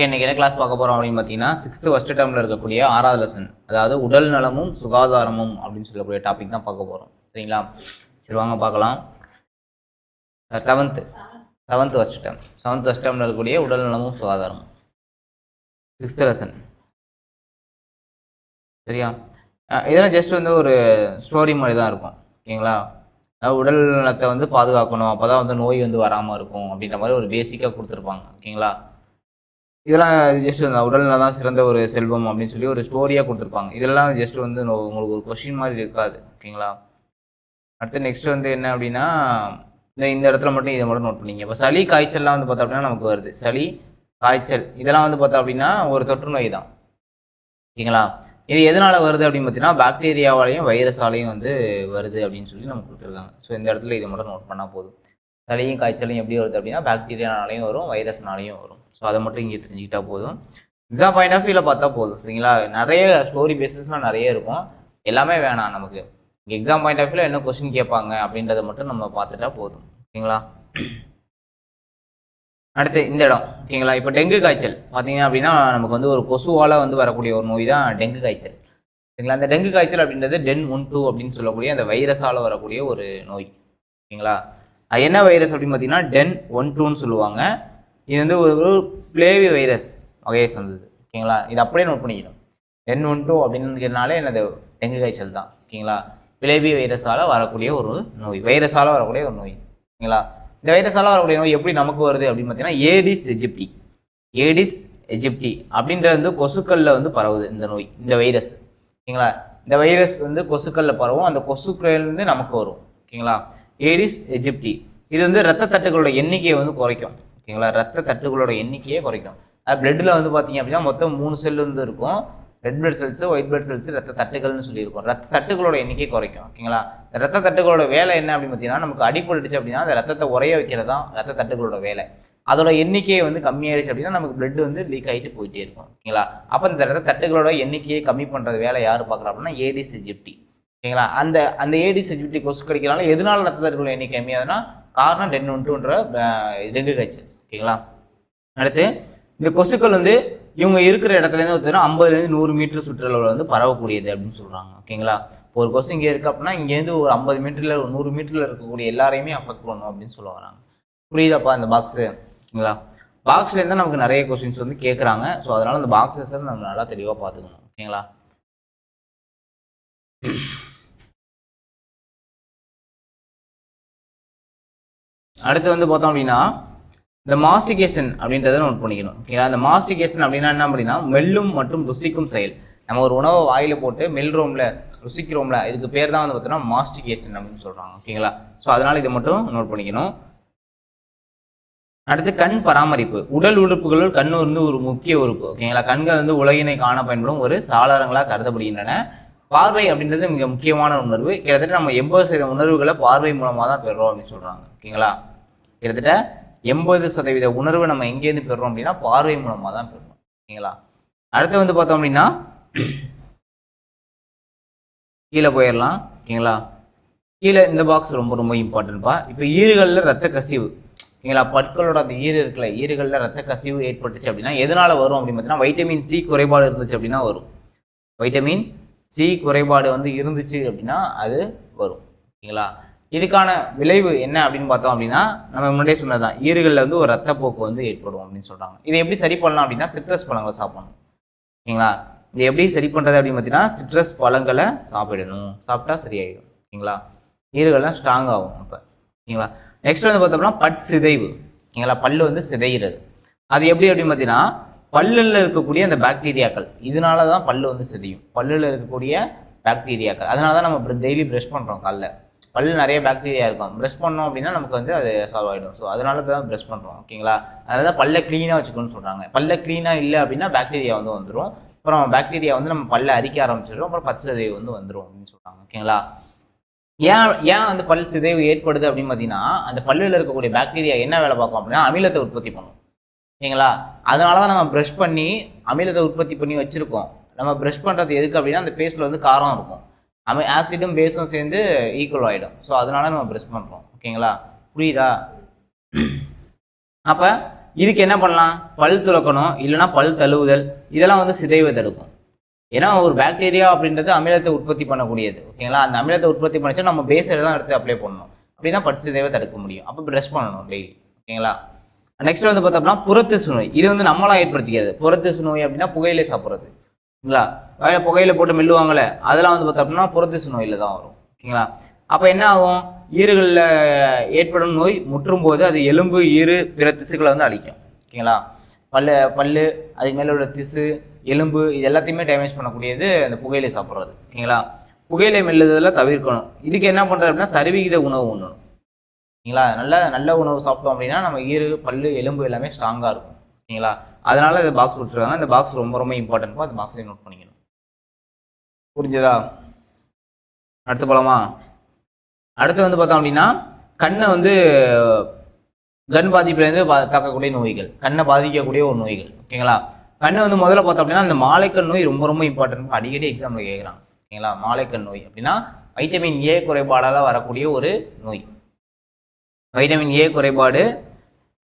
இன்னைக்கு என்ன கிளாஸ் பார்க்க போகிறோம் அப்படின்னு பார்த்தீங்கன்னா 6th ஃபர்ஸ்ட் டேர்மில் இருக்கக்கூடிய 6வது லெசன், அதாவது உடல் நலமும் சுகாதாரமும் அப்படின்னு சொல்லக்கூடிய டாபிக் தான் பார்க்க போகிறோம். சரிங்களா? சரி வாங்க பார்க்கலாம். செவன்த் ஃபர்ஸ்ட் டேர்மில் இருக்கக்கூடிய உடல் நலமும் சுகாதாரமும் 6th லெசன். சரியா? இதெல்லாம் ஜஸ்ட் வந்து ஒரு ஸ்டோரி மாதிரி தான் இருக்கும். ஓகேங்களா? உடல் நலத்தை வந்து பாதுகாக்கணும், அப்போ தான் வந்து நோய் வந்து வராமல் இருக்கும் அப்படின்ற மாதிரி ஒரு பேசிக்காக கொடுத்துருப்பாங்க. ஓகேங்களா? இதெல்லாம் ஜஸ்ட் உடல் நலம் தான் சிறந்த ஒரு செல்வம் அப்படின்னு சொல்லி ஒரு ஸ்டோரியாக கொடுத்துருப்பாங்க. இதெல்லாம் ஜஸ்ட் வந்து உங்களுக்கு ஒரு கொஸ்டின் மாதிரி இருக்காது. ஓகேங்களா? அடுத்து நெக்ஸ்ட் வந்து என்ன அப்படின்னா, இந்த இடத்துல மட்டும் இதை மட்டும் நோட் பண்ணிங்க. இப்போ சளி காய்ச்சல்லாம் வந்து பார்த்தா அப்படின்னா நமக்கு வருது. சளி காய்ச்சல் இதெல்லாம் வந்து பார்த்தா அப்படின்னா ஒரு தொற்று நோய் தான். ஓகேங்களா? இது எதனால் வருது அப்படின்னு பார்த்தீங்கன்னா பாக்டீரியாவாலையும் வைரஸாலையும் வந்து வருது அப்படின்னு சொல்லி நமக்கு கொடுத்துருக்காங்க. ஸோ இந்த இடத்துல இதை மட்டும் நோட் பண்ணால் போதும். சளியும் காய்ச்சலும் எப்படி வருது அப்படின்னா பாக்டீரியானாலையும் வரும், வைரஸ்னாலையும் வரும். ஸோ அதை மட்டும் இங்கே தெரிஞ்சுக்கிட்டா போதும். எக்ஸாம் பாயிண்ட் ஆஃப் வியூவில் பார்த்தா போதும். சரிங்களா? நிறைய ஸ்டோரி பேசிஸ்லாம் நிறைய இருக்கும், எல்லாமே வேணாம் நமக்கு. எக்ஸாம் பாயிண்ட் ஆஃப் வியூவில் என்ன கொஸ்டின் கேட்பாங்க அப்படின்றத மட்டும் நம்ம பார்த்துட்டா போதும். ஓகேங்களா? அடுத்து இந்த இடம். ஓகேங்களா? இப்போ டெங்கு காய்ச்சல் பார்த்தீங்க அப்படின்னா நமக்கு வந்து ஒரு கொசுவால் வந்து வரக்கூடிய ஒரு நோய் தான் டெங்கு காய்ச்சல். சரிங்களா? அந்த டெங்கு காய்ச்சல் அப்படின்றது DEN12 அப்படின்னு சொல்லக்கூடிய அந்த வைரஸால் வரக்கூடிய ஒரு நோய். ஓகேங்களா? அது என்ன வைரஸ் அப்படின்னு பார்த்தீங்கன்னா DEN12ன்னு சொல்லுவாங்க. இது வந்து ஒரு பிளேவி வைரஸ் வகையை சேர்ந்தது. ஓகேங்களா? இது அப்படியே நோட் பண்ணிக்கணும். DEN12 அப்படின்றதுனாலே என்னது டெங்கு காய்ச்சல் தான். ஓகேங்களா? பிளேவி வைரஸால் வரக்கூடிய ஒரு நோய், வைரஸால் வரக்கூடிய ஒரு நோய். ஓகேங்களா? இந்த வைரஸால் வரக்கூடிய நோய் எப்படி நமக்கு வருது அப்படின்னு பார்த்தீங்கன்னா ஏடிஸ் எஜிப்டி அப்படின்றது வந்து கொசுக்களில் வந்து பரவுது இந்த நோய், இந்த வைரஸ். ஓகேங்களா? இந்த வைரஸ் வந்து கொசுக்களில் பரவும், அந்த கொசுக்கள்லேருந்து நமக்கு வரும். ஓகேங்களா? ஏடிஸ் எஜிப்டி இது வந்து ரத்த தட்டுகளோட எண்ணிக்கையை வந்து குறைக்கும். ஓகேங்களா? ரத்த தட்டுகளோட எண்ணிக்கையே குறைக்கும். அது பிளட்டில் வந்து பார்த்தீங்க அப்படின்னா மொத்தம் 3 செல் வந்து இருக்கும். Red blood cells, white blood cells, ரத்த தட்டுகள்னு சொல்லியிருக்கும். ரத்த தட்டுகளோட எண்ணிக்கை குறைக்கும். ஓகேங்களா? இந்த ரத்த தட்டுகளோட வேலை என்ன அப்படின்னு பார்த்தீங்கன்னா, நமக்கு அடிபட்டுச்சு அப்படின்னா அந்த ரத்தத்தை உரைய வைக்கிறது தான் ரத்த தட்டுகளோட வேலை. அதோட எண்ணிக்கையை வந்து கம்மியாயிடுச்சு அப்படின்னா நமக்கு பிளட் வந்து லீக் ஆகிட்டு போயிட்டே இருக்கும். ஓகேங்களா? அப்போ இந்த ரத்த தட்டுகளோட எண்ணிக்கையை கம்மி பண்ணுறது வேலை யார் பார்க்குறா அப்படின்னா ஏடிஸ் எஜிப்டி. ஓகேங்களா? அந்த ஏடிஸ் எஜிப்டி கொசு கடிக்கிறனால எதனால ரத்த தட்டுகளோட எண்ணிக்கை கம்மியாதுன்னா காரணம் DEN12ன்ற டெங்கு காய்ச்சல். ஓகேங்களா? அடுத்து இந்த கொசுக்கள் வந்து இவங்க இருக்கிற இடத்துலேருந்து பார்த்தீங்கன்னா 50லேருந்து 100 மீட்டர் சுற்றளவில் வந்து பரவக்கூடியது அப்படின்னு சொல்கிறாங்க. ஓகேங்களா? ஒரு கொசு இங்கே இருக்குது அப்படின்னா இங்கேருந்து ஒரு 50 மீட்டரில் 100 மீட்டரில் இருக்கக்கூடிய எல்லாரையுமே அஃபெக்ட் பண்ணும் அப்படின்னு சொல்ல வராங்க. புரியுதாப்பா இந்த பாக்ஸு? ஓகேங்களா? பாக்ஸ்லேருந்து நமக்கு நிறைய கொஸ்டின்ஸ் வந்து கேட்குறாங்க. ஸோ அதனால் அந்த பாக்ஸஸ் நம்ம நல்லா தெளிவாக பார்த்துக்கணும். ஓகேங்களா? அடுத்து வந்து பார்த்தோம் அப்படின்னா இந்த மாஸ்டிகேஷன் அப்படின்றத நோட் பண்ணிக்கணும். ஓகேங்களா? இந்த மாஸ்டிகேஷன் அப்படின்னா என்ன அப்படின்னா மெல்லும் மற்றும் ருசிக்கும் செயல். நம்ம ஒரு உணவை வாயில் போட்டு மெல்றோம்ல, ருசிக்கிறோம்ல, இதுக்கு பேர் தான் வந்து பார்த்தீங்கன்னா மாஸ்டிகேஷன் அப்படின்னு சொல்கிறாங்க. ஓகேங்களா? ஸோ அதனால் இதை மட்டும் நோட் பண்ணிக்கணும். அடுத்து கண் பராமரிப்பு. உடல் உறுப்புகளுள் கண் வந்து ஒரு முக்கிய உறுப்பு. ஓகேங்களா? கண்கள் வந்து உலகினை காண பயன்படும் ஒரு சாளரங்களாக கருதப்படுகின்றன. பார்வை அப்படின்றது மிக முக்கியமான உணர்வு. கிட்டத்தட்ட நம்ம 80% உணர்வுகளை பார்வை மூலமாக தான் பெறுறோம் அப்படின்னு சொல்கிறாங்க. ஓகேங்களா? கிட்டத்தட்ட 80% உணர்வு நம்ம எங்கேருந்து பெறுறோம் அப்படின்னா பார்வை மூலமாக தான் பெறுறோம். ஓகேங்களா? அடுத்து வந்து பார்த்தோம் அப்படின்னா கீழே போயிடலாம். ஓகேங்களா? கீழே இந்த பாக்ஸ் ரொம்ப ரொம்ப இம்பார்ட்டன்ட்பா. இப்போ ஈறுகளில் ரத்த கசிவு. ஓகேங்களா? பற்களோட அந்த ஈறு இருக்குல்ல, ஈறுகளில் ரத்த கசிவு ஏற்பட்டுச்சு அப்படின்னா எதனால வரும் அப்படின்னு பார்த்தீங்கன்னா வைட்டமின் சி குறைபாடு இருந்துச்சு அப்படின்னா வரும். வைட்டமின் சி குறைபாடு வந்து இருந்துச்சு அப்படின்னா அது வரும். ஓகேங்களா? இதுக்கான விளைவு என்ன அப்படின்னு பார்த்தோம் அப்படின்னா நம்ம முன்னாடியே சொன்னதான், ஈறுகளில் வந்து ஒரு ரத்தப்போக்கு வந்து ஏற்படும் அப்படின்னு சொல்கிறாங்க. இதை எப்படி சரி பண்ணலாம் அப்படின்னா சிட்ரஸ் பழங்களை சாப்பிடணும். ஓகேங்களா? இதை எப்படி சரி பண்ணுறது அப்படின்னு பார்த்தீங்கன்னா சிட்ரஸ் பழங்களை சாப்பிடணும். சாப்பிட்டா சரியாயிடும். ஓகேங்களா? ஈறுகள்லாம் ஸ்ட்ராங் ஆகும் அப்போ. ஓகேங்களா? நெக்ஸ்ட் வந்து பார்த்தோம்னா பட் சிதைவு. ஓகேங்களா? பல்லு வந்து சிதைகிறது. அது எப்படி அப்படின்னு பார்த்தீங்கன்னா பல்லில் இருக்கக்கூடிய அந்த பாக்டீரியாக்கள், இதனால தான் பல்லு வந்து சிதையும். பல்லில் இருக்கக்கூடிய பாக்டீரியாக்கள், அதனால தான் நம்ம டெய்லி ப்ரஷ் பண்ணுறோம். காலைல பல்லு நிறைய பாக்டீரியா இருக்கும், ப்ரஷ் பண்ணோம் அப்படின்னா நமக்கு வந்து அது சால்வ் ஆகிடும். ஸோ அதனால தான் ப்ரஷ் பண்ணுறோம். ஓகேங்களா? அதனால தான் பல்லை க்ளீனாக வச்சுக்கணும்னு சொல்கிறாங்க. பல்லை க்ளீனாக இல்லை அப்படின்னா பாக்டீரியா வந்து வந்துடும். அப்புறம் பாக்டீரியா வந்து நம்ம பல்லை அரிக்க ஆரம்பிச்சிடும், அப்புறம் பச்சை சிதைவு வந்து வந்துடும் அப்படின்னு சொல்கிறாங்க. ஓகேங்களா? ஏன் வந்து பல் சிதைவு ஏற்படுது அப்படின்னு பார்த்தீங்கன்னா அந்த பல்லில் இருக்கக்கூடிய பாக்டீரியா என்ன வேலை பார்க்கும் அப்படின்னா அமிலத்தை உற்பத்தி பண்ணும். ஓகேங்களா? அதனால தான் நம்ம ப்ரஷ் பண்ணி அமிலத்தை உற்பத்தி பண்ணி வச்சுருக்கோம். நம்ம ப்ரஷ் பண்ணுறது எதுக்கு அப்படின்னா அந்த பேஸ்ட்டில் வந்து காரம் இருக்கும், ஆசிடும் பேஸும் சேர்ந்து ஈக்குவல் ஆகிடும். ஸோ அதனால நம்ம ப்ரெஷ் பண்ணுறோம். ஓகேங்களா? புரியுதா? அப்போ இதுக்கு என்ன பண்ணலாம்? பல் துலக்கணும், இல்லைன்னா பல் தழுவுதல், இதெல்லாம் வந்து சிதைவை தடுக்கும். ஏன்னா ஒரு பாக்டீரியா அப்படின்றது அமிலத்தை உற்பத்தி பண்ணக்கூடியது. ஓகேங்களா? அந்த அமிலத்தை உற்பத்தி பண்ணிச்சா நம்ம பேஸில் தான் எடுத்து அப்ளை பண்ணணும். அப்படி தான் பல் சிதைவை தடுக்க முடியும். அப்போ ப்ரஷ் பண்ணணும் டெய்லி. ஓகேங்களா? நெக்ஸ்ட் வந்து பார்த்தோம்னா புறத்திசு நோய். இது வந்து நம்மளாம் ஏற்படுத்திக்கிறது. புறத்திசு நோய் அப்படின்னா புகையிலை சாப்பிட்றது. ஓகேங்களா? புகையில போட்டு மெல்லுவாங்கல்ல, அதெல்லாம் வந்து பார்த்தோம்னா புறத்திசு நோயில் தான் வரும். ஓகேங்களா? அப்போ என்ன ஆகும்? ஈறுகளில் ஏற்படும் நோய் முற்றும் போது அது எலும்பு, ஈறு, பிற திசுக்களை வந்து அழிக்கும். ஓகேங்களா? பல்லு அதுக்கு மேலே உள்ள திசு, எலும்பு, இது எல்லாத்தையுமே டேமேஜ் பண்ணக்கூடியது அந்த புகையிலை சாப்பிட்றது. ஓகேங்களா? புகையிலை மெல்லுதலில் தவிர்க்கணும். இதுக்கு என்ன பண்ணுறது அப்படின்னா சரிவிகித உணவு உண்ணணும். ஓகேங்களா? நல்ல உணவு சாப்பிட்டோம் அப்படின்னா நம்ம ஈறு, பல்லு, எலும்பு எல்லாமே ஸ்ட்ராங்காக இருக்கும். ஓகேங்களா? அதனால இந்த பாக்ஸ் கொடுத்துருக்காங்க. இந்த பாக்ஸ் ரொம்ப ரொம்ப இம்பார்ட்டன்ட். அந்த பாக்ஸை நோட் பண்ணிக்கணும். புரிஞ்சதா? அடுத்து போலாமா? அடுத்து வந்து பார்த்தோம் அப்படின்னா கண்ணை வந்து கண் பாதிப்புலேருந்து தாக்கக்கூடிய நோய்கள், கண்ணை பாதிக்கக்கூடிய ஒரு நோய்கள். ஓகேங்களா? கண்ணை வந்து முதல்ல பார்த்தோம் அப்படின்னா அந்த மாலைக்கண் நோய் ரொம்ப ரொம்ப இம்பார்ட்டன்ட். அடிக்கடி எக்ஸாம்பிள் கேட்குறாங்க. ஓகேங்களா? மாலைக்கண் நோய் அப்படின்னா வைட்டமின் ஏ குறைபாடால் வரக்கூடிய ஒரு நோய். வைட்டமின் ஏ குறைபாடு,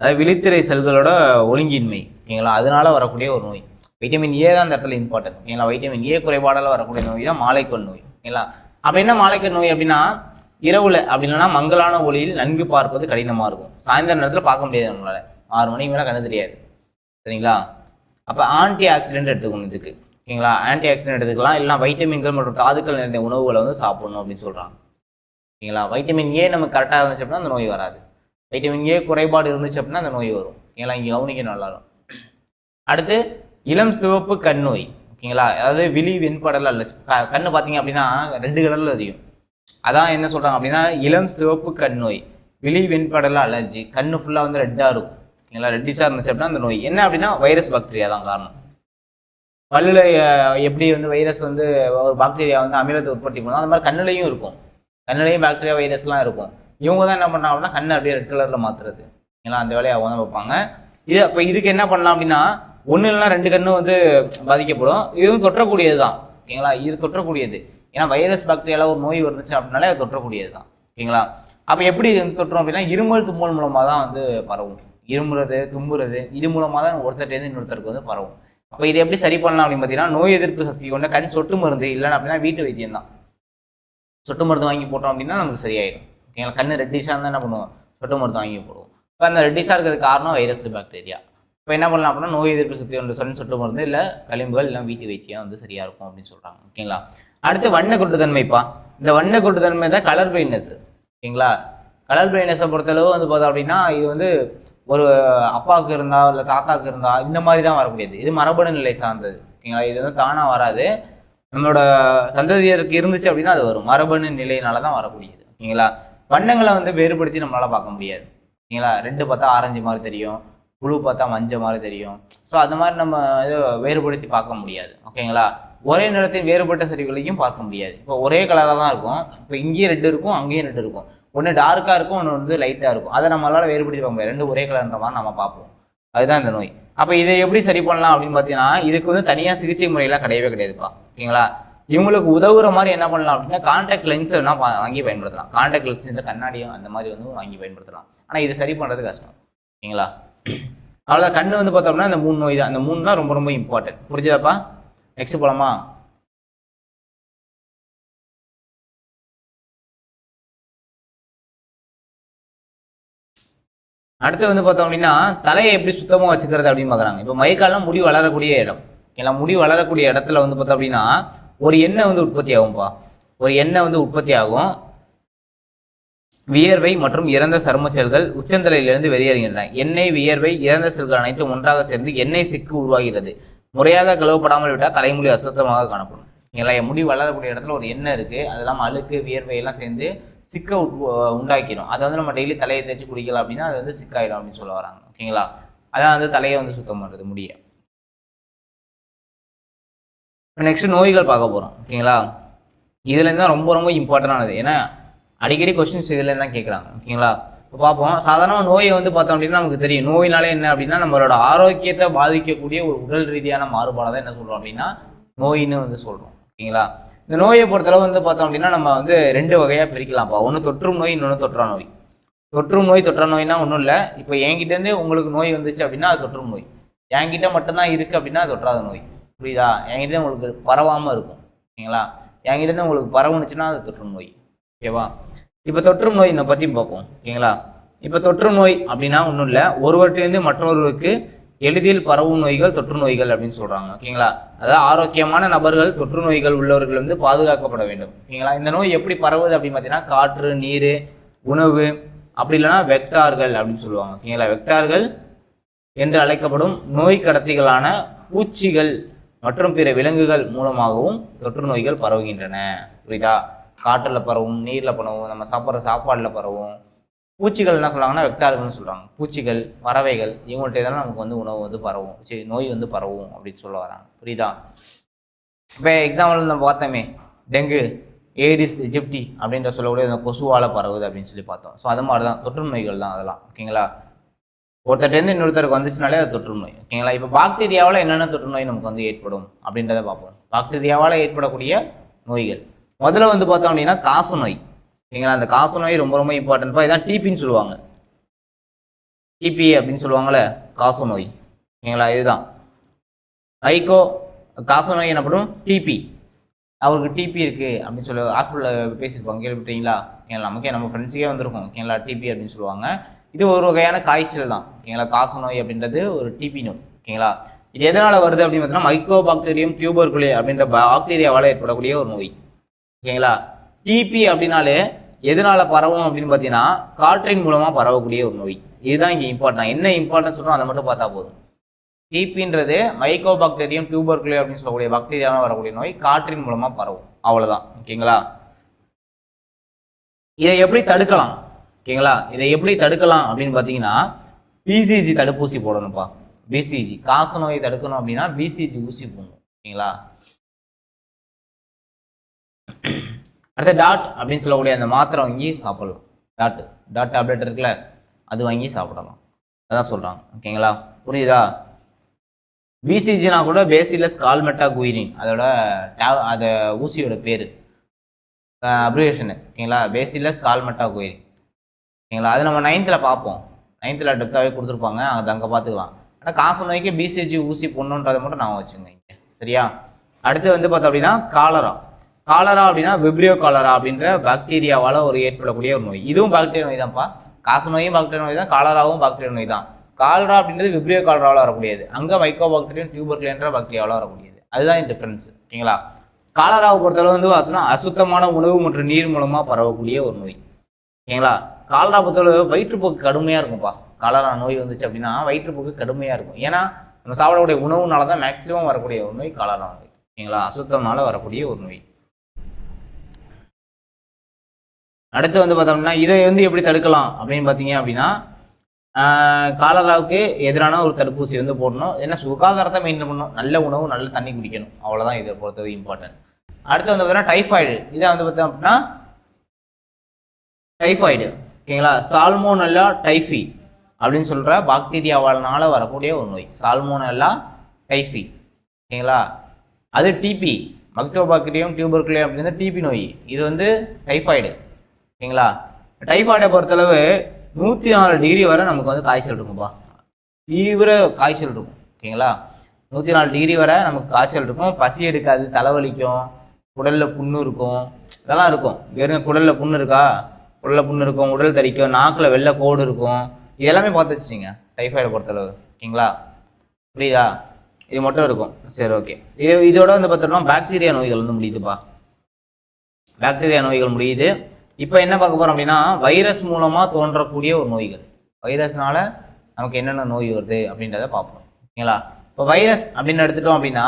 அதாவது விழித்திரை செல்களோட ஒழுங்கின்மை. ஓகேங்களா? அதனால வரக்கூடிய ஒரு நோய். வைட்டமின் ஏ தான் அந்த இடத்துல இம்பார்ட்டன்ட். ஓகேங்களா? வைட்டமின் ஏ குறைபாடால் வரக்கூடிய நோய் தான் மாலைக்கண் நோய். ஓகேங்களா? அப்போ என்ன மாலைக்கண் நோய் அப்படின்னா இரவுல அப்படின்னா மங்கலான ஒளியில் நன்கு பார்ப்பது கடினமாக இருக்கும். சாயந்தர நேரத்தில் பார்க்க முடியாது நம்மளால. 6 மணிக்கு மேலே கண்ணு தெரியாது. சரிங்களா? அப்போ ஆன்டி ஆக்சிடென்ட் எடுத்துக்கணும் இதுக்கு. ஓகேங்களா? ஆன்டி ஆக்சிடென்ட் எடுத்துக்கலாம். இல்லைனா வைட்டமின்கள் மற்றும் தாதுக்கள் நிறைந்த உணவுகளை வந்து சாப்பிடணும் அப்படின்னு சொல்கிறாங்க. ஓகேங்களா? வைட்டமின் ஏ நமக்கு கரெக்டாக இருந்துச்சு அப்படின்னா அந்த நோய் வராது. வைட்டமின் ஏ குறைபாடு இருந்துச்சு அப்படின்னா அந்த நோய் வரும். ஓகேங்களா? இங்கே கவனிக்க நல்லாரும். அடுத்து இளம் சிவப்பு கண் நோய். ஓகேங்களா? அதாவது விழி வெண்படல அல்ல, கண்ணு பார்த்தீங்க அப்படின்னா ரெட் கலரில் தெரியும். அதான் என்ன சொல்கிறாங்க அப்படின்னா இளம் சிவப்பு கண் நோய், விழி வெண்படல அலர்ஜி. கண்ணு ஃபுல்லாக வந்து ரெட்டாக இருக்கும். ஓகேங்களா? ரெட்டிஷாக இருந்துச்சு அப்படின்னா அந்த நோய் என்ன அப்படின்னா வைரஸ் பாக்டீரியா தான் காரணம். பல்லில் எப்படி வந்து வைரஸ் வந்து ஒரு பாக்டீரியா வந்து அமிலத்தை உற்பத்தி பண்ணும், அந்த மாதிரி கண்ணுலையும் இருக்கும். கண்ணுலையும் பாக்டீரியா வைரஸ்லாம் இருக்கும். இவங்க தான் என்ன பண்ணாங்க அப்படின்னா கண்ணை அப்படியே ரெட் கலரில் மாற்றுறது. ஏன்னா அந்த வேலையை அவங்க தான் வைப்பாங்க. இது அப்போ இதுக்கு என்ன பண்ணலாம் அப்படின்னா ஒன்று இல்லைனா 2 கண்ணும் வந்து பாதிக்கப்படும். இதுவும் தொற்றக்கூடியது தான். ஓகேங்களா? இது தொற்றக்கூடியது. ஏன்னா வைரஸ் பாக்டீரியாவில் ஒரு நோய் வந்துச்சு அப்படின்னாலே அது தொற்றக்கூடியது தான். ஓகேங்களா? அப்போ எப்படி இது வந்து தொற்றும் அப்படின்னா இருமல் தும்மல் மூலமாக தான் வந்து பரவும். இருமுறது, தும்புறது, இது மூலமாக தான் ஒருத்தர்கிட்டேருந்து இன்னொருத்தருக்கு வந்து பரவும். அப்போ இதை எப்படி சரி பண்ணலாம் அப்படின்னு பார்த்தீங்கன்னா நோய் எதிர்ப்பு சக்தி கொண்ட கண் சொட்டு மருந்து, இல்லைன்னா அப்படின்னா வீட்டு வைத்தியம் தான். சொட்டு மருந்து வாங்கி போட்டோம் அப்படின்னா நமக்கு சரியாயிடும். ஓகேங்களா? கண்ணு ரெட்டிஷாக இருந்தால் என்ன பண்ணுவோம்? சொட்டு மருந்து வாங்கி போடுவோம். இப்போ அந்த ரெட்டிஷாக இருக்கிறதுக்கு காரணம் வைரஸ் பாக்டீரியா. இப்போ என்ன பண்ணலாம் அப்படின்னா நோய் எதிர்ப்பு சக்தி கொண்ட சொட்டு மருந்து, இல்லை களிம்புகள், இல்லை வீட்டு வைத்தியம் வந்து சரியாக இருக்கும் அப்படின்னு சொல்கிறாங்க. ஓகேங்களா? அடுத்து வண்ண குருட்டுத்தன்மைப்பா. இந்த வண்ண குருட்டுத்தன்மை தான் கலர் பிளைட்னஸ். ஓகேங்களா? கலர் பிளைட்னஸை பொறுத்தளவு வந்து பார்த்தோம் அப்படின்னா இது வந்து ஒரு அப்பாவுக்கு இருந்தா இல்லை தாத்தாவுக்கு இருந்தா இந்த மாதிரி தான் வரக்கூடியது. இது மரபணு நிலை சார்ந்தது. ஓகேங்களா? இது வந்து தானாக வராது. நம்மளோட சந்ததியருக்கு இருந்துச்சு அப்படின்னா அது வரும். மரபணு நிலையினால தான் வரக்கூடியது. ஓகேங்களா? வண்ணங்களை வந்து வேறுபடுத்தி நம்மளால் பார்க்க முடியாது. ஓகேங்களா? ரெட்டு பார்த்தா ஆரஞ்சு மாதிரி தெரியும், புழு பார்த்தா மஞ்சள் மாதிரி தெரியும். ஸோ அந்த மாதிரி நம்ம இது வேறுபடுத்தி பார்க்க முடியாது. ஓகேங்களா? ஒரே நிறத்தின் வேறுபட்ட சரிவுகளையும் பார்க்க முடியாது. இப்போ ஒரே கலராக தான் இருக்கும். இப்போ இங்கேயும் ரெட்டு இருக்கும், அங்கேயும் ரெட்டு இருக்கும். ஒன்று டார்க்காக இருக்கும், ஒன்று வந்து லைட்டாக இருக்கும். அதை நம்மளால் வேறுபடுத்தி பார்க்க முடியாது. 2 ஒரே கலர்ன்ற மாதிரி நம்ம பார்ப்போம். அதுதான் இந்த நோய். அப்போ இதை எப்படி சரி பண்ணலாம் அப்படின்னு பார்த்தீங்கன்னா இதுக்கு வந்து தனியாக சிகிச்சை முறையெல்லாம் கிடையவே கிடையாதுப்பா. ஓகேங்களா? இவங்களுக்கு உதவுற மாதிரி என்ன பண்ணலாம் அப்படின்னா கான்டாக்ட் லென்ஸ் வேணா வாங்கி பயன்படுத்தலாம். கான்டாக்ட் லென்ஸ் இந்த கண்ணாடியும் அந்த மாதிரி வந்து வாங்கி பயன்படுத்தலாம். ஆனால் இது சரி பண்ணுறது கஷ்டம். ஓகேங்களா? அவ்வளோதான். கண்ணு வந்து பார்த்தோம்னா இந்த 3 நோய் தான். அந்த 3 தான் ரொம்ப ரொம்ப இம்பார்ட்டன்ட். புரிஞ்சுதாப்பா? நெக்ஸ்ட் போலாமா? அடுத்து வந்து பார்த்தோம் அப்படின்னா தலையை எப்படி சுத்தமாக வச்சுக்கிறது அப்படின்னு பார்க்குறாங்க. இப்போ மைக்காலாம் முடி வளரக்கூடிய இடம். ஏன்னா முடி வளரக்கூடிய இடத்துல வந்து பார்த்தோம் அப்படின்னா ஒரு எண்ணெய் வந்து உற்பத்தி ஆகும்பா. ஒரு எண்ணெய் வந்து உற்பத்தி ஆகும். வியர்வை மற்றும் இறந்த சரும செல்கள் உச்சந்தலையிலிருந்து வெளியேறுகின்றன. எண்ணெய், வியர்வை, இறந்த செல்கள் அனைத்தும் ஒன்றாக சேர்ந்து எண்ணெய் சிக்கு உருவாகிறது. முறையாக கழுவப்படாமல் விட்டால் தலைமுடி அசுத்தமாக காணப்படும். எல்லாம் முடி வளரக்கூடிய இடத்துல ஒரு எண்ணெய் இருக்குது. அதெல்லாம் அழுக்கு, வியர்வை எல்லாம் சேர்ந்து சிக்கை உண்டாக்கிடும். அதை வந்து நம்ம டெய்லி தலையை தேய்ச்சி குடிக்கலாம் அப்படின்னா அது வந்து சிக்காயிடும் அப்படின்னு சொல்ல வராங்க. ஓகேங்களா? அதான் வந்து தலையை வந்து சுத்தம் பண்ணுறது முடிய. நெக்ஸ்ட் நோய்கள் பார்க்க போகிறோம். ஓகேங்களா? இதுலேருந்து தான் ரொம்ப ரொம்ப இம்பார்ட்டண்டானது. ஏன்னா அடிக்கடி கொஸ்டின்ஸ் இதுலேருந்து தான் கேட்குறாங்க. ஓகேங்களா? இப்போ பார்ப்போம். சாதாரண நோயை வந்து பார்த்தோம் அப்படின்னா நமக்கு தெரியும். நோயினாலே என்ன அப்படின்னா நம்மளோட ஆரோக்கியத்தை பாதிக்கக்கூடிய ஒரு உடல் ரீதியான மாறுபாடை தான் என்ன சொல்கிறோம் அப்படின்னா நோயின்னு வந்து சொல்கிறோம். ஓகேங்களா? இந்த நோயை பொறுத்தளவு வந்து பார்த்தோம் அப்படின்னா நம்ம வந்து 2 வகையாக பிரிக்கலாம்ப்பா. ஒன்று தொற்றும் நோய், இன்னொன்று தொற்றா நோய். தொற்றும் நோய் தொற்ற நோய்னா ஒன்றும் இல்லை. இப்போ என்கிட்டேருந்து உங்களுக்கு நோய் வந்துச்சு அப்படின்னா அது தொற்றும் நோய். என்கிட்ட மட்டும்தான் இருக்குது அப்படின்னா அது தொற்றாத நோய். புரியுதா? என்கிட்ட உங்களுக்கு பரவாமல் இருக்கும். ஓகேங்களா? என்கிட்டேருந்து உங்களுக்கு பரவுனுச்சுன்னா அது தொற்றும் நோய். ஓகேவா? இப்போ தொற்றும் நோய் இதை பற்றி பார்ப்போம். ஓகேங்களா? இப்போ தொற்று நோய் அப்படின்னா ஒன்றும் இல்லை, ஒருவர்கிட்டேருந்து மற்றொருவருக்கு எளிதில் பரவும் நோய்கள் தொற்று நோய்கள் அப்படின்னு சொல்கிறாங்க. ஓகேங்களா? அதாவது ஆரோக்கியமான நபர்கள் தொற்று நோய்கள் உள்ளவர்கள் வந்து பாதுகாக்கப்பட வேண்டும். ஓகேங்களா? இந்த நோய் எப்படி பரவுது அப்படின்னு பார்த்தீங்கன்னா காற்று, நீர், உணவு, அப்படி இல்லைன்னா வெக்டார்கள் அப்படின்னு சொல்லுவாங்க. ஓகேங்களா? வெக்டார்கள் என்று அழைக்கப்படும் நோய் கடத்திகளான பூச்சிகள் மற்றும் பிற விலங்குகள் மூலமாகவும் தொற்று நோய்கள் பரவுகின்றன. புரியுதா? காற்றில் பரவும், நீரில் பரவும், நம்ம சாப்பிட்ற சாப்பாடில் பரவும். பூச்சிகள் என்ன சொல்கிறாங்கன்னா வெக்டார்கள்னு சொல்கிறாங்க. பூச்சிகள், பறவைகள் இவங்கள்ட்ட தான் நமக்கு வந்து உணவு வந்து பரவும், சரி நோய் வந்து பரவும் அப்படின்னு சொல்ல வராங்க. புரியுதா? இப்போ எக்ஸாம்பிள் நம்ம பார்த்தோமே டெங்கு, ஏடிஸ் எஜிப்டி அப்படின்ற சொல்லக்கூடிய அந்த கொசுவால் பரவுது அப்படின்னு சொல்லி பார்த்தோம். ஸோ அது மாதிரி தான் தொற்று நோய்கள் தான் அதெல்லாம். ஓகேங்களா? ஒருத்தர்ட்டேருந்து இன்னொருத்தருக்கு வந்துச்சுனாலே அது தொற்று நோய். ஓகேங்களா? இப்போ பாக்டீரியாவால் என்னென்ன தொற்று நோய் நமக்கு வந்து ஏற்படும் அப்படின்றத பார்ப்போம். பாக்டீரியாவால் ஏற்படக்கூடிய நோய்கள் முதல்ல வந்து பார்த்தோம் அப்படின்னா காச நோய். ஓகேங்களா? அந்த காச நோய் ரொம்ப ரொம்ப இம்பார்ட்டன்ட்பா. இதான் டிபின்னு சொல்லுவாங்க. டிபி அப்படின்னு சொல்லுவாங்கள்ல, காச நோய். ஓகேங்களா? இதுதான் ஐகோ காச நோய் எனப்படும் டிபி. அவருக்கு டிபி இருக்குது அப்படின்னு சொல்லி ஹாஸ்பிட்டலில் பேசியிருப்பாங்க, கேள்விப்பட்டீங்களா? ஓகேங்களா? நமக்கே நம்ம ஃப்ரெண்ட்ஸுக்கே வந்திருக்கும். ஓகேங்களா? டிபி அப்படின்னு சொல்லுவாங்க. இது ஒரு வகையான காய்ச்சல் தான். ஓகேங்களா? காச நோய் அப்படின்றது ஒரு டிபி நோய். ஓகேங்களா? இது எதனால் வருது அப்படின்னு பார்த்தீங்கன்னா மைக்கோ பாக்டீரியம் டியூபர்குலே அப்படின்ற பாக்டீரியாவால் ஏற்படக்கூடிய ஒரு நோய். ஓகேங்களா? டிபி அப்படின்னாலே எதனால பரவும் அப்படின்னு பார்த்தீங்கன்னா காற்றின் மூலமாக பரவக்கூடிய ஒரு நோய். இதுதான் இங்கே இம்பார்ட்டன். என்ன இம்பார்ட்டன்ஸ் சொல்கிறோம் அதை மட்டும் பார்த்தா போதும். டிபின்றது மைக்கோ பாக்டீரியம் டியூபர்குலே அப்படின்னு சொல்லக்கூடிய பாக்டீரியாவால் வரக்கூடிய நோய், காற்றின் மூலமாக பரவும். அவ்வளோதான். ஓகேங்களா? இதை எப்படி தடுக்கலாம்? ஓகேங்களா? இதை எப்படி தடுக்கலாம் அப்படின்னு பார்த்தீங்கன்னா பிசிஜி தடுப்பூசி போடணும்ப்பா. பிசிஜி காச நோயை தடுக்கணும் அப்படின்னா பிசிஜி ஊசி போடணும். ஓகேங்களா? அடுத்த டாட் அப்படின்னு சொல்லக்கூடிய அந்த மாத்திரை வாங்கி சாப்பிடலாம். டாட் டேப்லெட் இருக்குல்ல, அது வாங்கி சாப்பிடலாம். அதான் சொல்கிறாங்க. ஓகேங்களா? புரியுதா? பிசிஜினா கூட பேசிலஸ் கால்மெட்டாகுயிரின் அதோட அதை ஊசியோட பேர் அப்ரிவேஷனு. ஓகேங்களா? பேசிலஸ் கால்மெட்டாகுயிரின். ஓகேங்களா? அது நம்ம 9th பார்ப்போம். 9th டெப்த்தாகவே கொடுத்துருப்பாங்க, அது அங்கே பார்த்துக்கலாம். ஆனால் காச நோய்க்கு பிசிஜி ஊசி போடணுன்றதை மட்டும் நான் வச்சுங்க. சரியா? அடுத்து வந்து பார்த்தோம் அப்படின்னா காலரா. காலரா அப்படின்னா விப்ரியோ காலரா அப்படின்ற பாக்டீரியாவால் ஒரு ஏற்படக்கூடிய ஒரு நோய். இதுவும் பாக்டீரியா நோய் தான்ப்பா. காச நோயும் பாக்டீரியா நோய் தான், காலராவும் பாக்டீரியா நோய் தான். காலரா அப்படின்றது விப்ரியோ காலராவில் வரக்கூடியது, அங்கே மைக்கோ பாக்டீரியம் டியூபர்குலேன்ற பாக்டீரியாவில் வரக்கூடியது. அதுதான் டிஃப்ரென்ஸ். ஓகேங்களா? காலராவை பொறுத்தளவு வந்து பார்த்தோன்னா அசுத்தமான உணவு மற்றும் நீர் மூலமாக பரவக்கூடிய ஒரு நோய். ஓகேங்களா? காலரா பொறுத்தளவு வயிற்றுப்போக்கு கடுமையாக இருக்கும்ப்பா. காலரா நோய் வந்துச்சு அப்படின்னா வயிற்றுப்போக்கு கடுமையாக இருக்கும். ஏன்னா நம்ம சாப்பிடக்கூடிய உணவுனால தான் மேக்சிமம் வரக்கூடிய ஒரு நோய் காலரா நோய். ஓகேங்களா? அசுத்தம்னால வரக்கூடிய ஒரு நோய். அடுத்து வந்து பார்த்தோம்னா இதை வந்து எப்படி தடுக்கலாம் அப்படின்னு பார்த்தீங்க அப்படின்னா காலராவுக்கு எதிரான ஒரு தடுப்பூசி வந்து போடணும். ஏன்னா சுகாதாரத்தை மெயின்டைன் பண்ணணும், நல்ல உணவு, நல்ல தண்ணி குடிக்கணும். அவ்வளோதான் இதை பொறுத்தவரை இம்பார்ட்டன்ட். அடுத்து வந்து பார்த்தீங்கன்னா டைஃபாய்டு. இதை வந்து பார்த்தோம் அப்படின்னா டைஃபாய்டு. ஓகேங்களா? சால்மோனெல்லா டைஃபி அப்படின்னு சொல்கிற பாக்டீரியாவால்னால வரக்கூடிய ஒரு நோய், சால்மோனெல்லா டைஃபி. ஓகேங்களா? அது டிபி, மைக்கோபாக்டீரியம் டியூபர்குலே அப்படின்றது டிபி நோய். இது வந்து டைஃபாய்டு. ஓகேங்களா? டைஃபாய்டை பொறுத்தளவு 104 டிகிரி வரை நமக்கு வந்து காய்ச்சல் இருக்கும்ப்பா. தீவிர காய்ச்சல் இருக்கும். ஓகேங்களா? 104 டிகிரி வரை நமக்கு காய்ச்சல் இருக்கும். பசி எடுக்காது, தலைவலிக்கும், குடலில் புண்ணு இருக்கும், இதெல்லாம் இருக்கும். வெறும் குடலில் புண்ணு இருக்கா, குடலில் புண்ணு இருக்கும், உடல் தடிக்கும், நாக்கில் வெள்ளை கோடு இருக்கும். இதெல்லாமே பார்த்து வச்சுங்க டைஃபாய்டை பொறுத்தளவு. ஓகேங்களா? புரியுதா? இது மட்டும் இருக்கும். சரி, ஓகே. இதோட வந்து பார்த்தோம்னா பாக்டீரியா நோய்கள் வந்து முடியுதுப்பா. பாக்டீரியா நோய்கள் முடியுது. இப்போ என்ன பார்க்க போகிறோம் அப்படின்னா வைரஸ் மூலமாக தோன்றக்கூடிய ஒரு நோய்கள். வைரஸ்னால நமக்கு என்னென்ன நோய் வருது அப்படின்றத பார்ப்போம். ஓகேங்களா? இப்போ வைரஸ் அப்படின்னு எடுத்துட்டோம் அப்படின்னா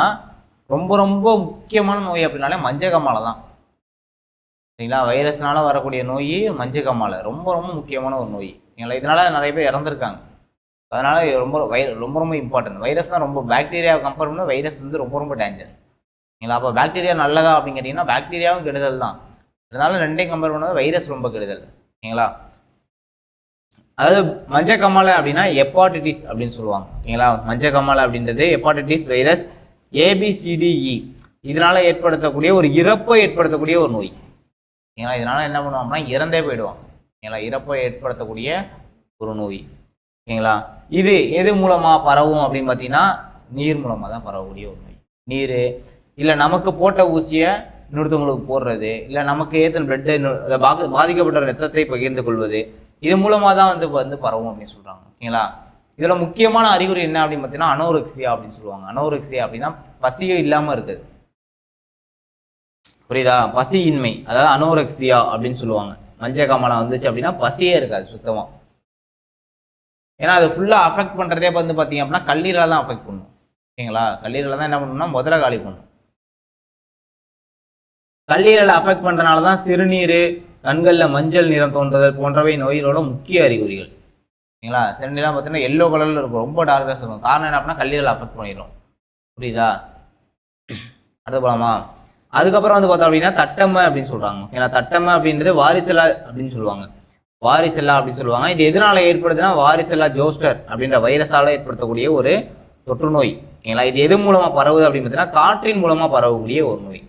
ரொம்ப ரொம்ப முக்கியமான நோய் அப்படின்னாலே மஞ்சக்காமாலை தான். சரிங்களா? வைரஸ்னால வரக்கூடிய நோய் மஞ்சக்காமாலை ரொம்ப ரொம்ப முக்கியமான ஒரு நோய். ஓகேங்களா? இதனால நிறைய பேர் இறந்துருக்காங்க. அதனால ரொம்ப ரொம்ப ரொம்ப இம்பார்ட்டன்ட். வைரஸ் தான் ரொம்ப, பாக்டீரியாவை கம்பேர் பண்ணால் வைரஸ் வந்து ரொம்ப ரொம்ப டேஞ்சர். ஓகேங்களா? அப்போ பாக்டீரியா நல்லதா அப்படின்னு கேட்டிங்கன்னா பாக்டீரியாவும் கெடுதல் தான். அதனால ரெண்டையும் கம்பேர் பண்ணால் வைரஸ் ரொம்ப கெடுதல். ஓகேங்களா? அதாவது மஞ்சக்காமாலை அப்படின்னா ஹெப்பாட்டிட்டிஸ் அப்படின்னு சொல்லுவாங்க. ஓகேங்களா? மஞ்சக்காமாலை அப்படின்றது ஹெப்பாட்டிட்டிஸ் வைரஸ் ABCDE இதனால ஏற்படுத்தக்கூடிய ஒரு இறப்பை ஏற்படுத்தக்கூடிய ஒரு நோய். ஓகேங்களா? இதனால என்ன பண்ணுவாங்கன்னா இறந்தே போயிடுவாங்க. ஓகேங்களா. இறப்பை ஏற்படுத்தக்கூடிய ஒரு நோய். ஓகேங்களா. இது எது மூலமாக பரவும் அப்படின்னு பார்த்தீங்கன்னா நீர் மூலமாக தான் பரவக்கூடிய ஒரு நோய். நீர் இல்லை நமக்கு போட்ட ஊசியை இன்னொருத்தவங்களுக்கு போடுறது, இல்லை நமக்கு ஏற்றின பிளட்டை பாதிக்கப்பட்ட ரத்தத்தை பகிர்ந்து கொள்வது, இது மூலமாக தான் வந்து பரவும் அப்படின்னு சொல்கிறாங்க. ஓகேங்களா. இதில் முக்கியமான அறிகுறி என்ன அப்படின்னு பார்த்தீங்கன்னா அனோரெக்சியா அப்படின்னு சொல்லுவாங்க. அனோரெக்சியா அப்படின்னா பசியே இல்லாமல் இருக்குது. புரியுதா? பசியின்மை, அதாவது அனோரெக்சியா அப்படின்னு சொல்லுவாங்க. மஞ்சள் காமாலை வந்துச்சு அப்படின்னா பசியே இருக்காது சுத்தமாக. ஏன்னா அது ஃபுல்லாக அஃபெக்ட் பண்ணுறதே வந்து பார்த்தீங்க அப்படின்னா கல்லீரலை தான் அஃபெக்ட் பண்ணும். ஓகேங்களா. கல்லீரலை தான் என்ன பண்ணணும்னா முதல்ல காலி பண்ணும். கல்லீரலை அஃபெக்ட் பண்ணுறனால தான் சிறுநீர், கண்களில் மஞ்சள் நிறம் தோன்றுதல் போன்றவை நோய்களோட முக்கிய அறிகுறிகள். ஓகேங்களா. சிறுநீர்லாம் பார்த்தீங்கன்னா எல்லோ கலரில் இருக்கும், ரொம்ப டார்க்காக இருக்கும். காரணம் என்ன அப்படின்னா கல்லீரலை அஃபெக்ட் பண்ணிடும். புரியுதா? அடுத்து போகலாமா. அதுக்கப்புறம் வந்து பார்த்தோம் அப்படின்னா தட்டம்மை அப்படின்னு சொல்கிறாங்க. ஏன்னா தட்டம்மை அப்படின்றது வாரிசெல்லா அப்படின்னு சொல்லுவாங்க. வாரிசெல்லா அப்படின்னு சொல்லுவாங்க. இது எதனால ஏற்படுதுன்னா வாரிசெல்லா ஜோஸ்டர் அப்படின்ற வைரஸால் ஏற்படுத்தக்கூடிய ஒரு தொற்று நோய். ஓகேங்களா. இது எது மூலமாக பரவுது அப்படின்னு பார்த்தீங்கன்னா காற்றின் மூலமாக பரவக்கூடிய ஒரு நோய்.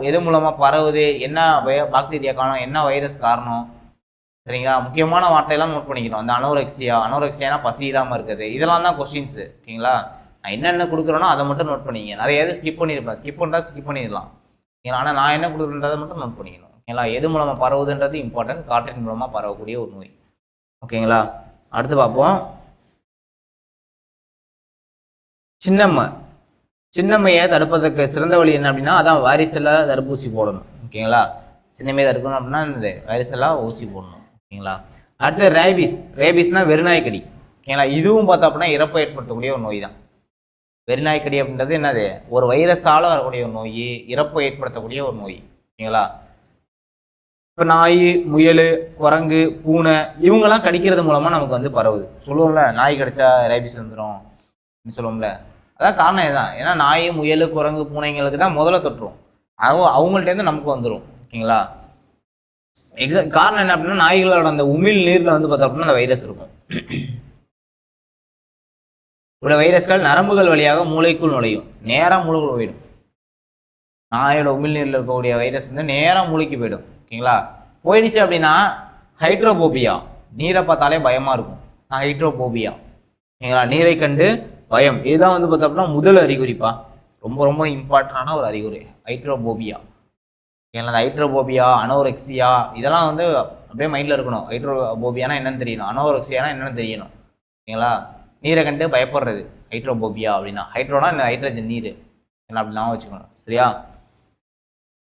எது மூலமாக பரவுது, என்ன பாக்டீரியா காரணம், என்ன வைரஸ் காரணம், சரிங்களா. முக்கியமான வார்த்தையெல்லாம் நோட் பண்ணிக்கணும். அந்த அனோரெக்சியானா பசி இல்லாமல் இருக்குது, இதெல்லாம் தான் கொஸ்டின்ஸு. ஓகேங்களா. நான் என்னென்ன கொடுக்குறேனோ அதை மட்டும் நோட் பண்ணிங்க. நிறைய எது ஸ்கிப் பண்ணியிருப்பேன், ஸ்கிப் பண்ணிடலாம். ஓகேங்களா. ஆனால் நான் என்ன கொடுக்குறேன்றதை மட்டும் நோட் பண்ணிக்கணும். ஓகேங்களா. எது மூலமாக பரவுதுன்றது இம்பார்ட்டன்ட். காற்றின் மூலமாக பரவக்கூடிய ஒரு நோய். ஓகேங்களா. அடுத்து பார்ப்போம். சின்னம்மையை தடுப்பதற்கு சிறந்த வழி என்ன அப்படின்னா அதான் வாரிசெல்லா தடுப்பூசி போடணும். ஓகேங்களா. சின்னம்மையை தடுக்கணும் அப்படின்னா இந்த வாரிசெல்லா ஊசி போடணும். ஓகேங்களா. அடுத்து ரேபிஸ்னா வெறிநாய்க்கடி. ஓகேங்களா. இதுவும் பார்த்தோம் அப்படின்னா இறப்பை ஏற்படுத்தக்கூடிய ஒரு நோய் தான். வெறிநாய்க்கடி அப்படின்றது என்னது, ஒரு வைரஸால் வரக்கூடிய ஒரு நோய், இறப்பை ஏற்படுத்தக்கூடிய ஒரு நோய். ஓகேங்களா. இப்போ நாய், முயல், குரங்கு, பூனை இவங்கெல்லாம் கடிக்கிறது மூலமாக நமக்கு வந்து பரவுது. சொல்லுவோம்ல நாய் கடிச்சா ரேபிஸ் வந்துடும் அப்படின்னு சொல்லுவோம்ல. அதான் காரணம் இதுதான். ஏன்னா நாய், முயல், குரங்கு, பூனைங்களுக்கு தான் முதல்ல தொற்றும். அவங்கள்ட்டேருந்து நமக்கு வந்துடும். ஓகேங்களா. காரணம் என்ன அப்படின்னா நாய்களோட அந்த உமிழ் நீரில் வந்து பார்த்தோம் அப்படின்னா அந்த வைரஸ் இருக்கும். உள்ள வைரஸ்கள் நரம்புகள் வழியாக மூளைக்குள் நுழையும், நேராக மூளைக்குள் போயிடும். நாயோட உமிழ்நீரில் இருக்கக்கூடிய வைரஸ் வந்து நேராக மூளைக்கு போயிடும். ஓகேங்களா. போயிடுச்சு அப்படின்னா ஹைட்ரோபோபியா, நீரை பார்த்தாலே பயமாக இருக்கும். ஹைட்ரோபோபியா. ஓகேங்களா. நீரை கண்டு பயம், இதுதான் வந்து பார்த்தோம் அப்படின்னா முதல் அறிகுறிப்பா. ரொம்ப ரொம்ப இம்பார்ட்டண்டான ஒரு அறிகுறி ஹைட்ரோபோபியா. ஓகேங்களா. அந்த ஹைட்ரோபோபியா, அனோரெக்சியா இதெல்லாம் வந்து அப்படியே மைண்டில் இருக்கணும். ஹைட்ரோபோபியானா என்னன்னு தெரியணும், அனோரெக்சியானா என்னன்னு தெரியணும். ஓகேங்களா. நீரை கண்டு பயப்படுறது ஹைட்ரோபோபியா அப்படின்னா. ஹைட்ரோனா இந்த ஹைட்ரஜன் நீர் என்ன அப்படின்னா வச்சுக்கணும். சரியா.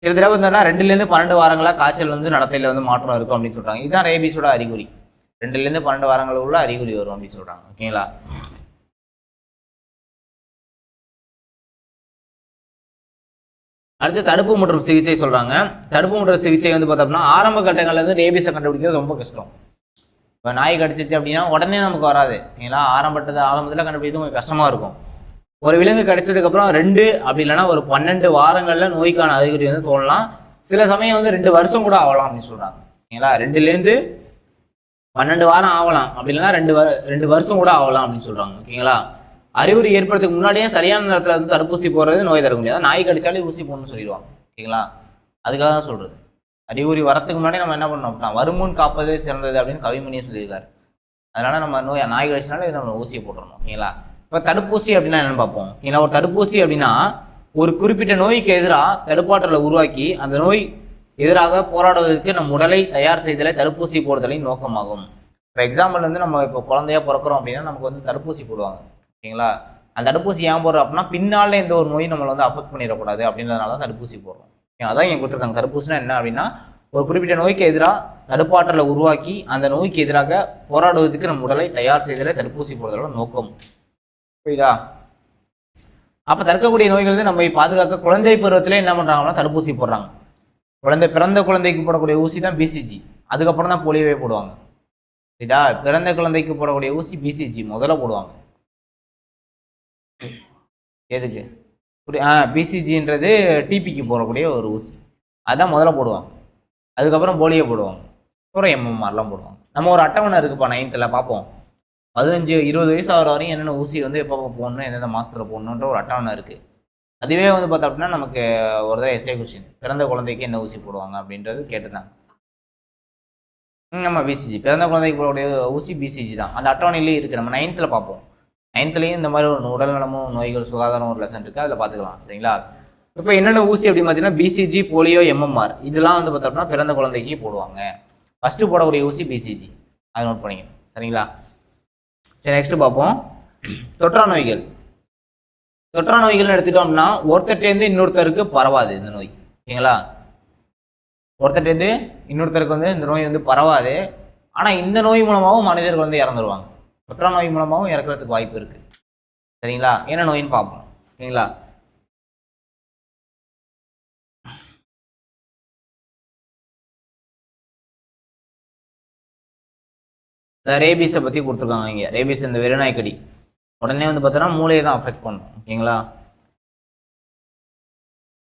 சில தடவை வந்தோம்னா 2லேருந்து 12 வாரங்களா காய்ச்சல் வந்து நடத்தையில் வந்து மாற்றம் இருக்கும் அப்படின்னு சொல்கிறாங்க. இதுதான் ரேபிஸோட அறிகுறி. 2லேருந்து 12 வாரங்களுக்குள்ள அறிகுறி வரும் அப்படின்னு சொல்கிறாங்க. ஓகேங்களா. அடுத்து தடுப்பு மற்றும் சிகிச்சை சொல்கிறாங்க. தடுப்பு மற்றும் சிகிச்சை வந்து பார்த்தோம்னா ஆரம்ப கட்டங்களில் வந்து ரேபிஸை கண்டுபிடிக்கிறது ரொம்ப கஷ்டம். இப்போ நாய் கடிச்சிச்சு அப்படின்னா உடனே நமக்கு வராது. ஏன்னா ஆரம்பத்தில் கண்டுபிடிக்கிறது கொஞ்சம் கஷ்டமாக இருக்கும். ஒரு விலங்கு கடிச்சதுக்கப்புறம் 2 அப்படி இல்லைன்னா ஒரு 12 வாரங்களில் நோய்க்கான அறிகுறி வந்து தோணலாம். சில சமயம் வந்து 2 வருஷம் கூட ஆகலாம் அப்படின்னு சொல்கிறாங்க. ஓகேங்களா. 2லேருந்து 12 வாரம் ஆகலாம், அப்படி இல்லைன்னா 2 வருஷம் கூட ஆகலாம் அப்படின்னு சொல்கிறாங்க. ஓகேங்களா. அறிகுறி ஏற்படுறதுக்கு முன்னாடியே சரியான நேரத்தில் வந்து தடுப்பூசி போடுறது நோய் தடுக்க முடியாது. நாய் கடிச்சாலே ஊசி போடணும்னு சொல்லிடுவாங்க. ஓகேங்களா. அதுக்காக தான் சொல்கிறது. அறிகுறி வரத்துக்கு முன்னாடி நம்ம என்ன பண்ணணும் அப்படின்னா வருமுன் காப்பதே சிறந்தது அப்படின்னு கவிமணியே சொல்லியிருக்காரு. அதனால நம்ம நாய் கடிச்சனால நம்ம ஊசியை போட்டுறணும். ஓகேங்களா. இப்போ தடுப்பூசி அப்படின்னா என்னன்னு பார்ப்போம். ஏன்னா ஒரு தடுப்பூசி அப்படின்னா ஒரு குறிப்பிட்ட நோய்க்கு எதிராக தடுப்பாற்றலை உருவாக்கி அந்த நோய் எதிராக போராடுவதற்கு நம் உடலை தயார் செய்தலை தடுப்பூசி போடுதலின் நோக்கமாகும். இப்போ எக்ஸாம்பிள் வந்து நம்ம இப்போ குழந்தையா பிறக்கிறோம் அப்படின்னா நமக்கு வந்து தடுப்பூசி போடுவாங்க. ஓகேங்களா. அந்த தடுப்பூசி ஏன் போடுறோம் அப்படின்னா பின்னால எந்த ஒரு நோய் நம்மளை வந்து அஃபெக்ட் பண்ணிடக்கூடாது அப்படின்றதுனால தான் தடுப்பூசி போடுறோம். அதான் இங்கே கொடுத்துருக்காங்க. தடுப்பூசினா என்ன அப்படின்னா ஒரு குறிப்பிட்ட நோய்க்கு எதிராக தடுப்பாற்றலை உருவாக்கி அந்த நோய்க்கு எதிராக போராடுவதற்கு நம் உடலை தயார் செய்தலை தடுப்பூசி போடுறதோட நோக்கம். புரியுதா. அப்போ தடுக்கக்கூடிய நோய்கள் வந்து நம்ம பாதுகாக்க குழந்தை பருவத்தில் என்ன பண்ணுறாங்கன்னா தடுப்பூசி போடுறாங்க. பிறந்த குழந்தைக்கு போடக்கூடிய ஊசி தான் பிசிஜி. அதுக்கப்புறம் தான் போலியோவே போடுவாங்க. புரியுதா. பிறந்த குழந்தைக்கு போடக்கூடிய ஊசி பிசிஜி முதல்ல போடுவாங்க. எதுக்கு பிசிஜின்றது டிபிக்கு போடக்கூடிய ஒரு ஊசி, அதான் முதல்ல போடுவாங்க. அதுக்கப்புறம் போலியோ போடுவாங்க, அப்புறம் எம்எம்ஆர்லாம் போடுவாங்க. நம்ம ஒரு அட்டவணை இருக்குப்பா 9th பார்ப்போம். 15-20 வயசு ஆகிற வரையும் என்னென்ன ஊசி வந்து எப்போ போடணும், எந்தெந்த மாதத்தில் போடணுன்ற ஒரு அட்டவணை இருக்குது. அதுவே வந்து பார்த்தோம் அப்படின்னா நமக்கு ஒரு தடவை எஸ்ஏ கொஸ்டின் பிறந்த குழந்தைக்கு என்ன ஊசி போடுவாங்க அப்படின்றது கேட்டுதான். ஆமாம் பிசிஜி பிறந்த குழந்தைக்கு போடக்கூடிய ஊசி பிசிஜி தான். அந்த அட்டவணையிலேயே இருக்குது. நம்ம 9th பார்ப்போம். 9thலேயும் இந்த மாதிரி ஒரு உடல்நலமும் நோய்கள் சுகாதாரம் ஒரு லெசன் இருக்குது, அதில் பார்த்துக்கலாம். சரிங்களா? இப்போ என்னென்ன ஊசி அப்படின்னு பார்த்தீங்கன்னா பிசிஜி, போலியோ, எம்எம்ஆர் இதெல்லாம் வந்து பார்த்தோம்னா பிறந்த குழந்தைக்கு போடுவாங்க. ஃபஸ்ட்டு போடக்கூடிய ஊசி பிசிஜி, அதை நோட் பண்ணிக்கணும். சரிங்களா? சரி, நெக்ஸ்ட் பார்ப்போம். தொற்றா நோய்கள். தொற்றா நோய்கள்னு எடுத்துட்டோம்னா ஒருத்தர்ட்டேருந்து இன்னொருத்தருக்கு பரவாது இந்த நோய். ஓகேங்களா? ஒருத்தர்ட்டேருந்து இன்னொருத்தருக்கு வந்து இந்த நோய் வந்து பரவாது. ஆனால் இந்த நோய் மூலமாகவும் மனிதர்கள் வந்து இறந்துருவாங்க. தொற்றா நோய் மூலமாகவும் இறக்குறதுக்கு வாய்ப்பு இருக்குது. சரிங்களா? என்ன நோயின்னு பார்ப்போம். ஓகேங்களா? ரேபீஸை பற்றி கொடுத்துருக்காங்க இங்கே. ரேபீஸ் இந்த வெறிநாய்க்கடி உடனே வந்து பார்த்தோன்னா மூளையை தான் அஃபெக்ட் பண்ணும். ஓகேங்களா?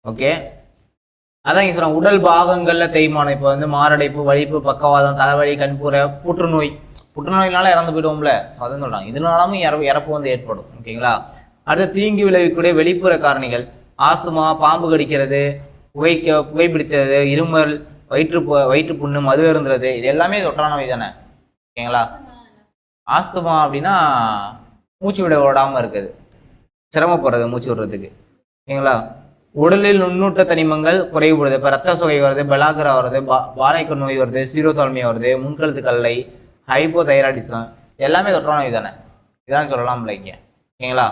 ஓகே, அதான் இங்கே சொல்கிறாங்க உடல் பாகங்களில் தேய்மானம். இப்போ வந்து மாரடைப்பு, வலிப்பு, பக்கவாதம், தலைவலி, கண்புரை, புற்றுநோய். புற்றுநோயினால இறந்து போயிடுவோம்ல, அதுன்னு சொல்கிறாங்க. இதனாலும் இறப்பு வந்து ஏற்படும். ஓகேங்களா? அடுத்து தீங்கு விளைவிக்கக்கூடிய வெளிப்புற காரணிகள் ஆஸ்துமா, பாம்பு கடிக்கிறது, புகைப்பிடித்தது, இருமல், வயிற்று புண்ணு, மது அருந்துறது, இது எல்லாமே தொற்றா நோய் தானே. ஓகேங்களா? ஆஸ்துமா அப்படின்னா மூச்சு விட விடாமல் இருக்குது, சிரமப்படுறது மூச்சு விடுறதுக்கு. ஓகேங்களா? உடலில் நுண்ணூட்ட தனிமங்கள் குறைவுபடுது. இப்போ ரத்த சோகை வருது, பெலாகரா வருது, பாலைக்கு நோய் வருது, சீரோதால்மியா வருது, முன்கழுத்து கல்லை, ஹைப்போதைராய்டிசம், எல்லாமே தொற்றா நோய் தானே. இதான் சொல்லலாம்ல இங்கே. ஓகேங்களா?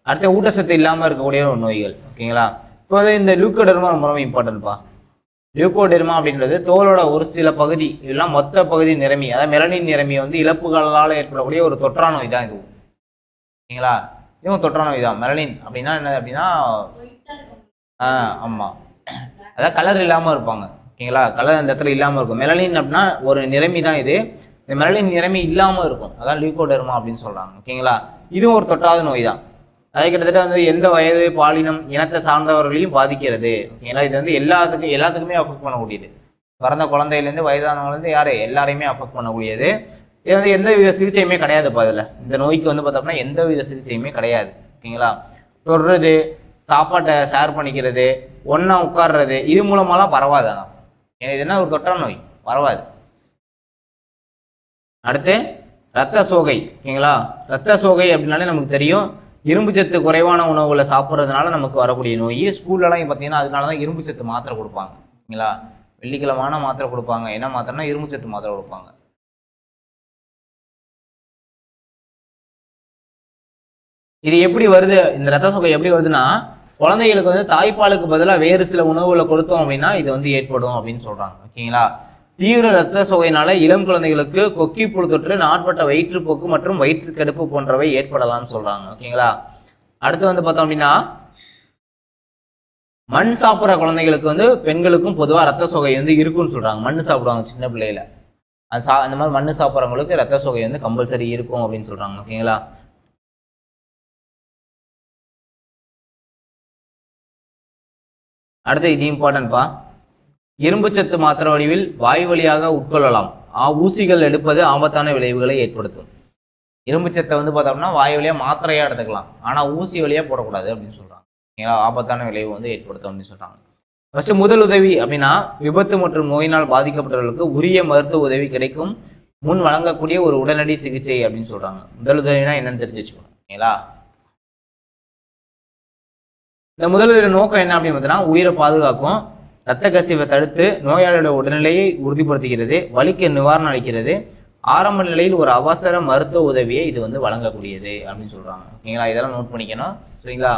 அடுத்த ஊட்டச்சத்து இல்லாமல் இருக்கக்கூடிய ஒரு நோய்கள். ஓகேங்களா? இப்போ இந்த லியூக்கோடெர்மா ரொம்ப ரொம்ப இம்பார்ட்டன்ட்பா. லியூக்கோடெர்மா அப்படின்றது தோலோட ஒரு சில பகுதி, இதெல்லாம் மொத்த பகுதி நிறமி, அதாவது மெலனின் நிறமி வந்து இழப்புகளால் ஏற்படக்கூடிய ஒரு தொற்றா நோய் தான் இது. ஓகேங்களா? இதுவும் தொற்றா நோய் தான். மெலனின் அப்படின்னா என்னது அப்படின்னா ஆமாம், அதாவது கலர் இல்லாமல் இருப்பாங்க. ஓகேங்களா? கலர் அந்த இடத்துல இல்லாமல் இருக்கும். மெலனின் அப்படின்னா ஒரு நிறமி தான் இது. இந்த மெலனின் நிறமி இல்லாமல் இருக்கும், அதான் லியூக்கோடெர்மா அப்படின்னு சொல்கிறாங்க. ஓகேங்களா? இதுவும் ஒரு தொற்றாத நோய் தான். அது கிட்டத்தட்ட வந்து எந்த வயது, பாலினம், இனத்தை சார்ந்தவர்களையும் பாதிக்கிறது. ஓகேங்களா? இது வந்து எல்லாத்துக்குமே அஃபெக்ட் பண்ணக்கூடியது. பிறந்த குழந்தையிலேருந்து வயதானவங்கலேருந்து யார் எல்லாரையுமே அஃபெக்ட் பண்ணக்கூடியது. இது வந்து எந்த வித சிகிச்சையுமே கிடையாதுப்பா. இதில் இந்த நோய்க்கு வந்து பார்த்தோம்னா எந்த வித சிகிச்சையுமே கிடையாது. ஓகேங்களா? தொடுறது, சாப்பாட்டை ஷேர் பண்ணிக்கிறது, ஒன்றா உட்கார்றது, இது மூலமாலாம் பரவாது. ஆனால் இது என்ன ஒரு தொற்றா நோய், பரவாது. அடுத்து ரத்த சோகை. ஓகேங்களா? ரத்த சோகை அப்படின்னாலே நமக்கு தெரியும், இரும்பு சத்து குறைவான உணவுகளை சாப்பிட்றதுனால நமக்கு வரக்கூடிய நோய். ஸ்கூல்லலாம் பார்த்தீங்கன்னா அதனால தான் இரும்பு சத்து மாத்திரை கொடுப்பாங்க. ஓகேங்களா? வெள்ளிக்கிழமான மாத்திரை கொடுப்பாங்க. என்ன மாத்திரைனா இரும்பு சத்து மாத்திரை கொடுப்பாங்க. இது எப்படி வருது, இந்த ரத்த சோகை எப்படி வருதுன்னா குழந்தைகளுக்கு வந்து தாய்ப்பாலுக்கு பதிலாக வேறு சில உணவுகளை கொடுத்தோம் அப்படின்னா இது வந்து ஏற்படும் அப்படின்னு சொல்றாங்க. ஓகேங்களா? தீவிர ரத்த சோகையினால இளம் குழந்தைகளுக்கு கொக்கிப்புழு தொற்று, நாட்பட்ட வயிற்றுப்போக்கு மற்றும் வயிற்றுக்கடுப்பு போன்றவை ஏற்படலாம்னு சொல்றாங்க. ஓகேங்களா? அடுத்து வந்து பார்த்தோம் அப்படின்னா மண் சாப்பிட்ற குழந்தைகளுக்கு வந்து பெண்களுக்கும் பொதுவாக ரத்த சோகை வந்து இருக்குன்னு சொல்றாங்க. மண் சாப்பிடுவாங்க சின்ன பிள்ளையில, அந்த மாதிரி மண் சாப்பிட்றவங்களுக்கு ரத்த சோகை வந்து கம்பல்சரி இருக்கும் அப்படின்னு சொல்றாங்க. ஓகேங்களா? அடுத்து இது இம்பார்ட்டன்ட்பா. இரும்பு சத்து மாத்திரை வடிவில் வாயு வழியாக உட்கொள்ளலாம். ஊசிகள் எடுப்பது ஆபத்தான விளைவுகளை ஏற்படுத்தும். இரும்பு சத்தை வந்து பார்த்தோம்னா வாயு வழியாக மாத்திரையாக எடுத்துக்கலாம், ஆனால் ஊசி வழியாக போடக்கூடாது அப்படின்னு சொல்கிறாங்க. ஏன்னா ஆபத்தான விளைவு வந்து ஏற்படுத்தும் அப்படின்னு சொல்கிறாங்க. ஃபஸ்ட்டு முதல் உதவி அப்படின்னா விபத்து மற்றும் நோயினால் பாதிக்கப்பட்டவர்களுக்கு உரிய மருத்துவ உதவி கிடைக்கும் முன் வழங்கக்கூடிய ஒரு உடனடி சிகிச்சை அப்படின்னு சொல்கிறாங்க. முதல் உதவினா என்னன்னு தெரிஞ்சு வச்சுக்கணும். ஓகேங்களா? இந்த முதலுதவி நோக்கம் என்ன அப்படின்னு பார்த்தீங்கன்னா உயிரை பாதுகாக்கும், இரத்த கசிவை தடுத்து நோயாளியோட உடல்நிலையை உறுதிப்படுத்துகிறது, வலிக்கு நிவாரணம் அளிக்கிறது, ஆரம்ப நிலையில் ஒரு அவசர மருத்துவ உதவியை இது வந்து வழங்கக்கூடியது அப்படின்னு சொல்றாங்க. ஓகேங்களா? இதெல்லாம் நோட் பண்ணிக்கணும். சரிங்களா?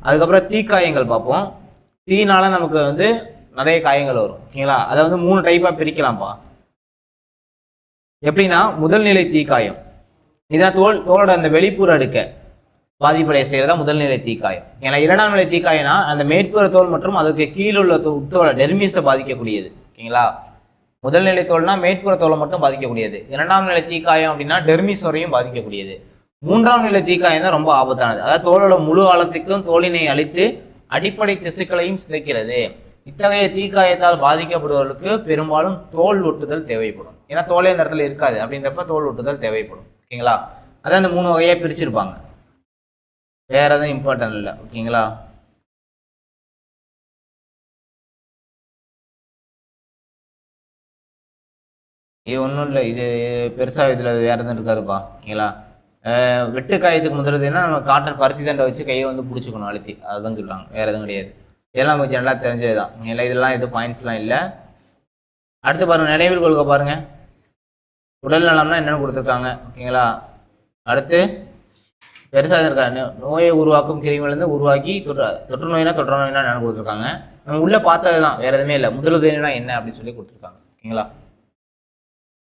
அதுக்கப்புறம் தீக்காயங்கள் பார்ப்போம். தீனால நமக்கு வந்து நிறைய காயங்கள் வரும். ஓகேங்களா? அதை வந்து 3 டைப்பா பிரிக்கலாம்ப்பா. எப்படின்னா முதல் நிலை தீக்காயம், இதான் தோலோட அந்த வெளிப்புற அடுக்க பாதிப்படைய செய்யறதா முதல்நிலை தீக்காயம். ஏன்னா 2ஆம் நிலை தீக்காயம்னா அந்த மேற்புற தோல் மற்றும் அதுக்கு கீழுள்ள உத்தோல டெர்மிஸை பாதிக்கக்கூடியது. ஓகேங்களா? முதல்நிலை தோல்னா மேற்புற தோலை மட்டும் பாதிக்கக்கூடியது. 2ஆம் நிலை தீக்காயம் அப்படின்னா டெர்மிஸ் வரையும் பாதிக்கக்கூடியது. 3ஆம் நிலை தீக்காயம் தான் ரொம்ப ஆபத்தானது. அதாவது தோலோட முழு ஆழத்துக்கும் தோலினை அழித்து அடிப்படை திசுக்களையும் சிதைக்கிறது. இத்தகைய தீக்காயத்தால் பாதிக்கப்படுவதற்கு பெரும்பாலும் தோல் ஒட்டுதல் தேவைப்படும். ஏன்னா தோலே இந்த இடத்துல இருக்காது அப்படின்றப்ப தோல் ஒட்டுதல் தேவைப்படும். ஓகேங்களா? அதான் இந்த 3 வகையா பிரிச்சிருப்பாங்க, வேற எதுவும் இம்பார்ட்டன்ட் இல்லை. ஓகேங்களா? இது ஒன்றும் இல்லை, இது பெருசாக இதில் வேறு எதுவும் இருக்காருப்பா. ஓகேங்களா? வெட்டு காயத்துக்கு முதல்ல நம்ம காட்டன் பருத்தி தண்டை வச்சு கையை வந்து பிடிச்சிக்கணும் அழுத்தி, அதுதான் சொல்கிறாங்க, வேறு எதுவும் கிடையாது. இதெல்லாம் கொஞ்சம் நல்லா தெரிஞ்சது தான். இல்லை இதெல்லாம் எதுவும் பாயிண்ட்ஸ்லாம் இல்லை. அடுத்து பாருங்கள், நினைவில் கொள்கை பாருங்கள். உடல் நலம்னா என்னென்னு கொடுத்துருக்காங்க. ஓகேங்களா? அடுத்து பெருசாக இருக்காங்க, நோயை உருவாக்கும் கிருமிலேருந்து உருவாக்கி தொற்று நோய்னா என்னென்னு கொடுத்துருக்காங்க. நம்ம உள்ளே பார்த்தது தான், வேறு எதுவுமே இல்லை. முதலுதவினா என்ன அப்படின்னு சொல்லி கொடுத்துருக்காங்க. ஓகேங்களா?